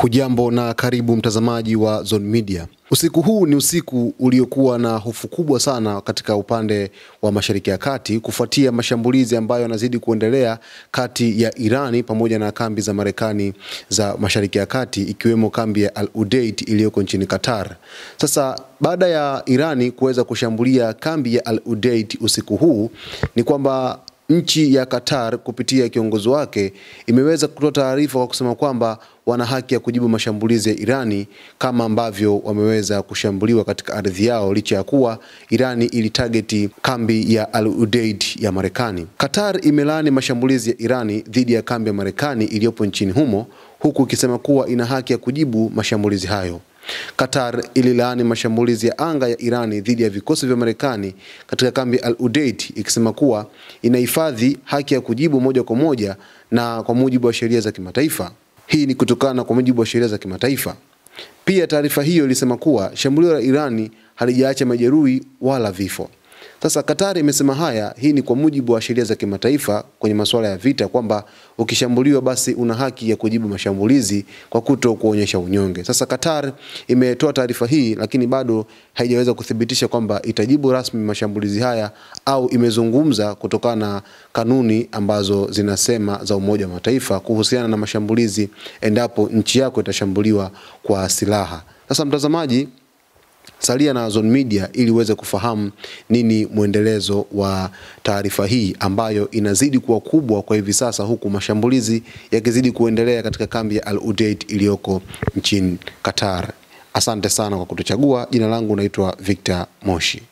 Hujambo na karibu mtazamaji wa Zone Media. Usiku huu ni usiku uliokuwa na hofu kubwa sana katika upande wa Mashariki ya Kati kufuatia mashambulizi ambayo yanazidi kuendelea kati ya Irani pamoja na kambi za Marekani za Mashariki ya Kati, ikiwemo kambi ya Al Udeid iliyoko nchini Qatar. Sasa baada ya Irani kuweza kushambulia kambi ya Al Udeid usiku huu, ni kwamba nchi ya Qatar kupitia kiongozi wake imeweza kutoa taarifa kwa kusema kwamba wana haki ya kujibu mashambulizi ya Irani kama ambavyo wameweza kushambuliwa katika ardhi yao, licha ya kuwa Irani ilitargeti kambi ya Al Udeid ya Marekani. Qatar imelaani mashambulizi ya Irani dhidi ya kambi ya Marekani iliyopo nchini humo, huku ikisema kuwa ina haki ya kujibu mashambulizi hayo. Qatar ililaani mashambulizi ya anga ya Irani dhidi ya vikosi vya Marekani katika kambi Al Udeid, ikisema kuwa inahifadhi haki ya kujibu moja kwa moja na kwa mujibu wa sheria za kimataifa. Hii ni kutokana kwa mujibu wa sheria za kimataifa. Pia taarifa hiyo ilisema kuwa shambulio la Irani halijaacha majeruhi wala vifo. Sasa Qatar imesema haya, hii ni kwa mujibu wa sheria za kimataifa kwenye masuala ya vita, kwamba ukishambuliwa basi una haki ya kujibu mashambulizi kwa kuto kuonyesha unyonge. Sasa Qatar imetoa taarifa hii, lakini bado haijaweza kuthibitisha kwamba itajibu rasmi mashambulizi haya au imezungumza kutokana na kanuni ambazo zinasema za Umoja wa Mataifa kuhusiana na mashambulizi endapo nchi yako itashambuliwa kwa silaha. Sasa mtazamaji, salia na Zone Media ili uweze kufahamu nini muendelezo wa taarifa hii ambayo inazidi kuwa kubwa kwa hivi sasa, huku mashambulizi yakizidi kuendelea katika kambi ya Al Udeid iliyoko nchini Qatar. Asante sana kwa kutuchagua. Jina langu naitwa Victor Moshi.